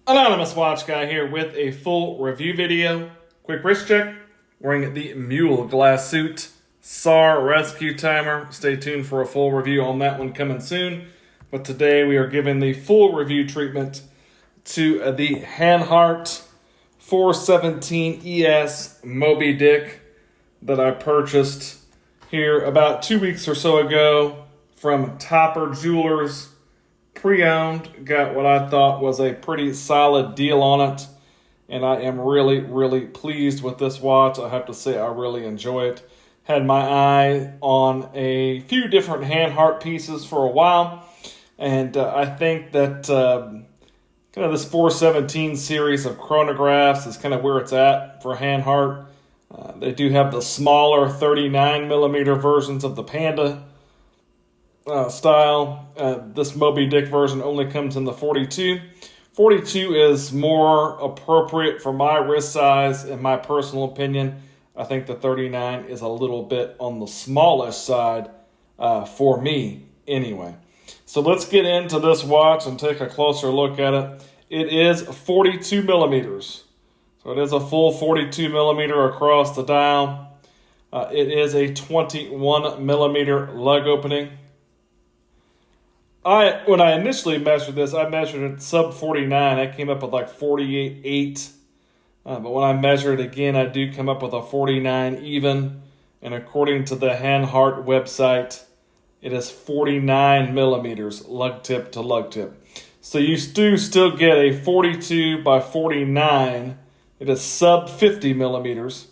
Anonymous Watch Guy here with a full review video. Quick wrist check. Wearing the Mule Glass Suit SAR Rescue Timer. Stay tuned for a full review on that one coming soon. But today we are giving the full review treatment to the Hanhart 417 ES Moby Dick that I purchased here about 2 weeks or so ago from Topper Jewelers. Pre-owned, got what I thought was a pretty solid deal on it, and I am really pleased with this watch. I have to say I really enjoy it. Had my eye on a few different Hanhart pieces for a while, and I think that kind of this 417 series of chronographs is kind of where it's at for Hanhart. They do have the smaller 39 millimeter versions of the Panda style. This Moby Dick version only comes in the 42. 42 is more appropriate for my wrist size, in my personal opinion. I think the 39 is a little bit on the smallish side for me anyway. So let's get into this watch and take a closer look at it. It is 42 millimeters. So it is a full 42 millimeter across the dial. It is a 21 millimeter lug opening. When I initially measured this, I measured it sub 49. I came up with like 48.8. But when I measure it again, I do come up with a 49 even. And according to the Hanhart website, it is 49 millimeters lug tip to lug tip. So you do still get a 42 by 49. It is sub 50 millimeters.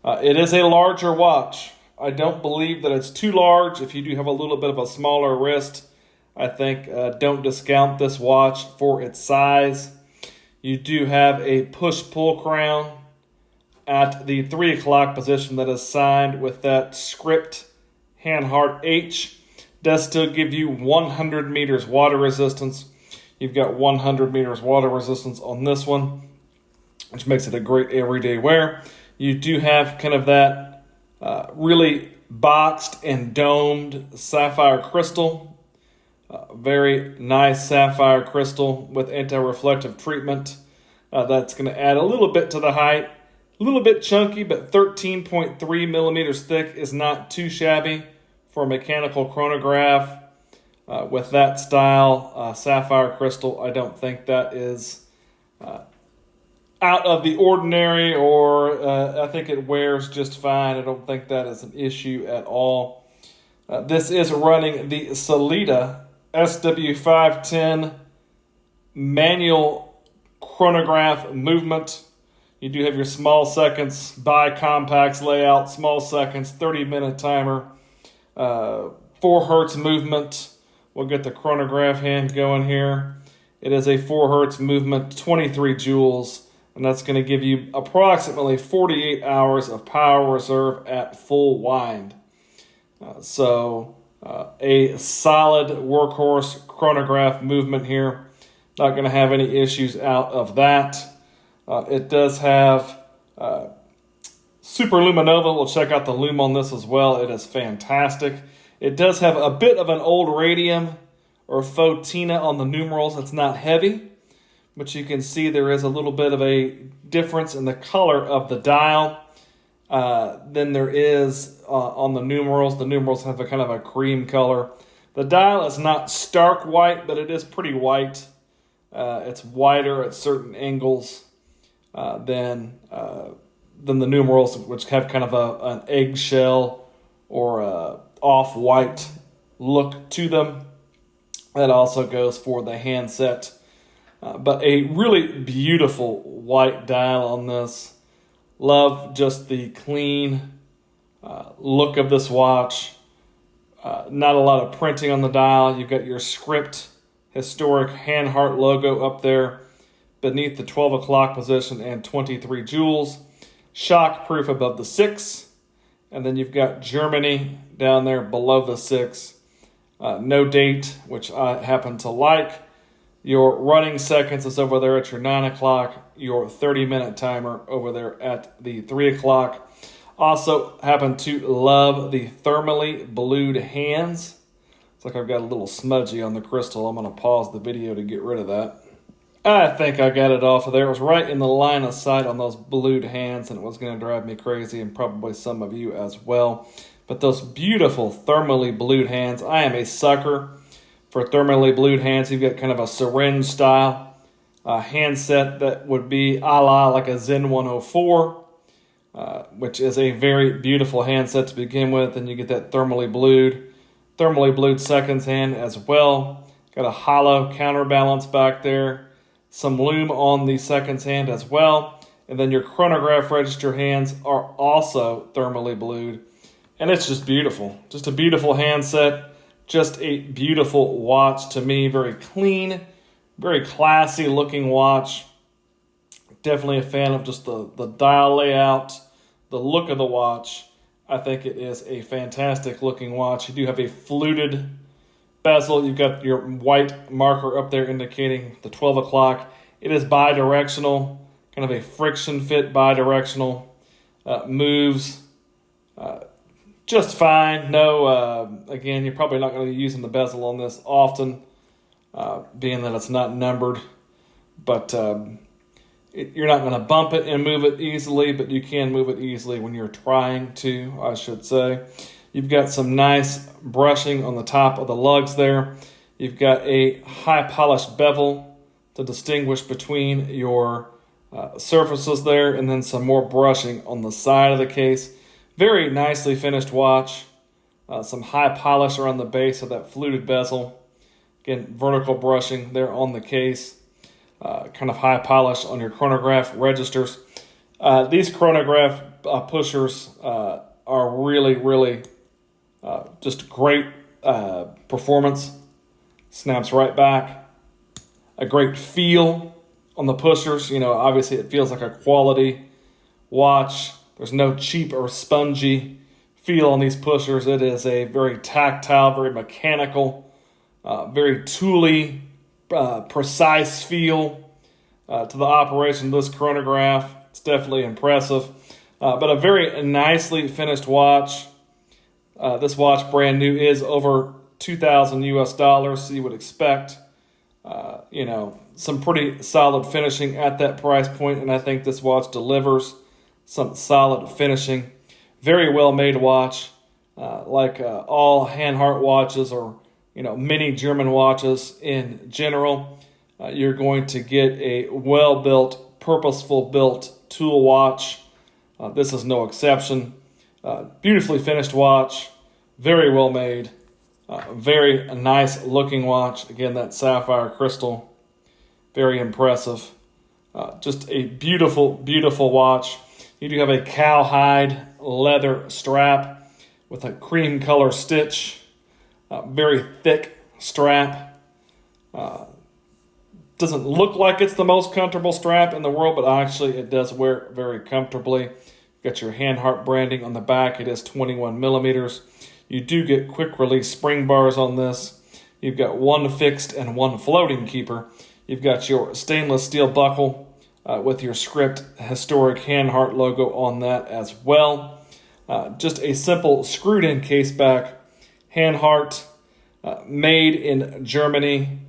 It is a larger watch. I don't believe that it's too large. If you do have a little bit of a smaller wrist, I think don't discount this watch for its size. You do have a push-pull crown at the 3 o'clock position that is signed with that script Hanhart H. Does still give you 100 meters water resistance. You've got 100 meters water resistance on this one, which makes it a great everyday wear. You do have kind of that really boxed and domed sapphire crystal. Very nice sapphire crystal with anti-reflective treatment. That's going to add a little bit to the height. A little bit chunky, but 13.3 millimeters thick is not too shabby for a mechanical chronograph. With that style sapphire crystal, I don't think that is out of the ordinary, or I think it wears just fine. I don't think that is an issue at all. This is running the Sellita SW510 manual chronograph movement. You do have your small seconds by compacts layout, small seconds, 30-minute timer, 4 hertz movement. We'll get the chronograph hand going here. It is a 4 hertz movement, 23 joules, and that's going to give you approximately 48 hours of power reserve at full wind. A solid workhorse chronograph movement here. Not going to have any issues out of that. It does have Super Luminova. We'll check out the Lume on this as well. It is fantastic. It does have a bit of an old radium or photina on the numerals. It's not heavy, but you can see there is a little bit of a difference in the color of the dial than there is on the numerals. The numerals have a kind of a cream color. The dial is not stark white, but it is pretty white. It's whiter at certain angles than the numerals, which have kind of an eggshell or a off-white look to them. That also goes for the handset. But a really beautiful white dial on this. Love just the clean look of this watch. Not a lot of printing on the dial. You've got your script historic Hanhart logo up there beneath the 12 o'clock position and 23 joules. Shock proof above the 6. And then you've got Germany down there below the 6. No date, which I happen to like. Your running seconds is over there at your 9 o'clock. Your 30-minute timer over there at the 3 o'clock. Also happen to love the thermally blued hands. It's like I've got a little smudgy on the crystal. I'm going to pause the video to get rid of that. I think I got it off of there. It was right in the line of sight on those blued hands, and it was going to drive me crazy, and probably some of you as well. But those beautiful thermally blued hands, I am a sucker for thermally blued hands. You've got kind of a syringe style handset that would be a la like a Zen 104, which is a very beautiful handset to begin with. And you get that thermally blued seconds hand as well. Got a hollow counterbalance back there. Some Lume on the seconds hand as well. And then your chronograph register hands are also thermally blued. And it's just beautiful. Just a beautiful handset. Just a beautiful watch to me. Very clean, very classy looking watch. Definitely a fan of just the dial layout, the look of the watch. I think it is a fantastic looking watch. You do have a fluted bezel. You've got your white marker up there indicating the 12 o'clock. It is bi-directional, kind of a friction fit bi-directional. Moves just fine. No, again, you're probably not going to be using the bezel on this often, being that it's not numbered. But you're not going to bump it and move it easily, but you can move it easily when you're trying to, I should say. You've got some nice brushing on the top of the lugs there. You've got a high polished bevel to distinguish between your surfaces there, and then some more brushing on the side of the case. Very nicely finished watch. Some high polish around the base of that fluted bezel. Again, vertical brushing there on the case. Kind of high polish on your chronograph registers. These chronograph pushers are really just great performance. Snaps right back. A great feel on the pushers. You know, obviously it feels like a quality watch. There's no cheap or spongy feel on these pushers. It is a very tactile, very mechanical, very tooly, precise feel to the operation of this chronograph. It's definitely impressive. But a very nicely finished watch. This watch, brand new, is over $2,000 US, so you would expect, some pretty solid finishing at that price point, and I think this watch delivers some solid finishing. Very well made watch, like all Hanhart watches or mini German watches in general. You're going to get a well-built, purposeful-built tool watch. This is no exception. Beautifully finished watch, very well made, very nice looking watch. Again, that sapphire crystal, very impressive. Just a beautiful, beautiful watch. You do have a cowhide leather strap with a cream color stitch. Very thick strap. Doesn't look like it's the most comfortable strap in the world, but actually it does wear very comfortably. Got your Hanhart branding on the back. It is 21 millimeters. You do get quick release spring bars on this. You've got one fixed and one floating keeper. You've got your stainless steel buckle with your script historic Hanhart logo on that as well. Just a simple screwed in case back. Hanhart, made in Germany.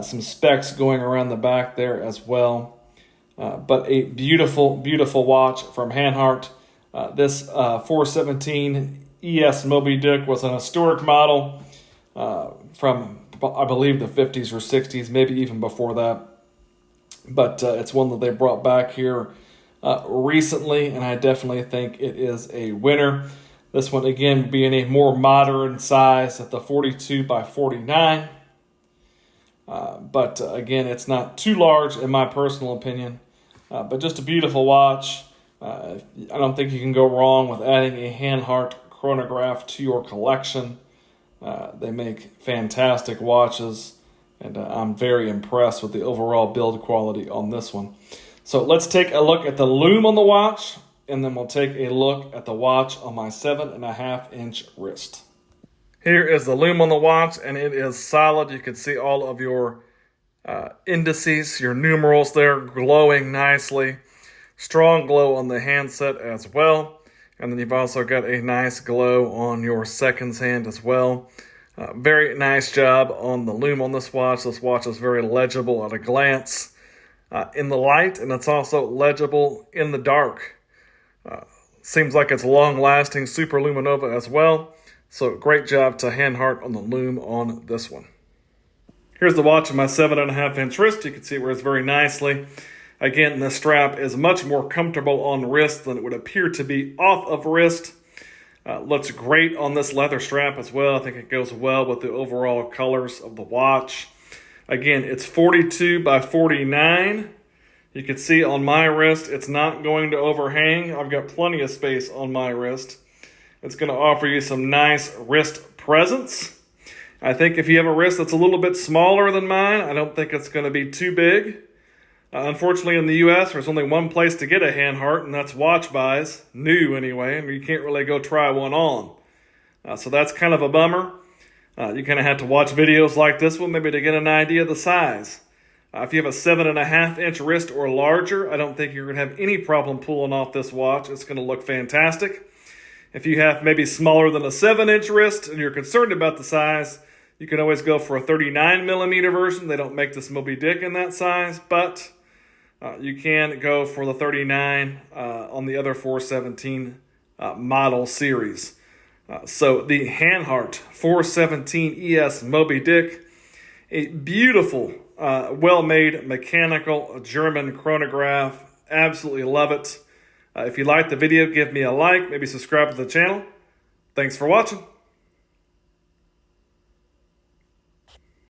Some specs going around the back there as well. But a beautiful, beautiful watch from Hanhart. This 417 ES Moby Dick was an historic model from, I believe, the 50s or 60s, maybe even before that. But it's one that they brought back here recently, and I definitely think it is a winner. This one, again, being a more modern size at the 42 by 49. But again, it's not too large in my personal opinion. But just a beautiful watch. I don't think you can go wrong with adding a Hanhart chronograph to your collection. They make fantastic watches, and I'm very impressed with the overall build quality on this one. So let's take a look at the Lume on the watch, and then we'll take a look at the watch on my 7.5-inch wrist. Here is the Lume on the watch, and it is solid. You can see all of your indices, your numerals there glowing nicely. Strong glow on the handset as well. And then you've also got a nice glow on your seconds hand as well. Very nice job on the Lume on this watch. This watch is very legible at a glance. in the light, and it's also legible in the dark. Seems like it's long-lasting super luminova as well. So great job to Hanhart on the Lume on this one. Here's the watch of my 7.5-inch wrist. You can see it wears very nicely. Again, the strap is much more comfortable on wrist than it would appear to be off of wrist. Looks great on this leather strap as well. I think it goes well with the overall colors of the watch. Again, it's 42 by 49. You can see on my wrist, it's not going to overhang. I've got plenty of space on my wrist. It's going to offer you some nice wrist presence. I think if you have a wrist that's a little bit smaller than mine, I don't think it's going to be too big. Unfortunately, in the U.S., there's only one place to get a Hanhart, and that's Watch Buys, new anyway, and you can't really go try one on. So that's kind of a bummer. You kind of have to watch videos like this one maybe to get an idea of the size. If you have a 7.5-inch wrist or larger, I don't think you're going to have any problem pulling off this watch. It's going to look fantastic. If you have maybe smaller than a 7-inch wrist and you're concerned about the size, you can always go for a 39mm version. They don't make this Moby Dick in that size, but you can go for the 39 on the other 417 model series. So the Hanhart 417 ES Moby Dick, a beautiful, well-made mechanical German chronograph. Absolutely love it. If you liked the video, give me a like, maybe subscribe to the channel. Thanks for watching.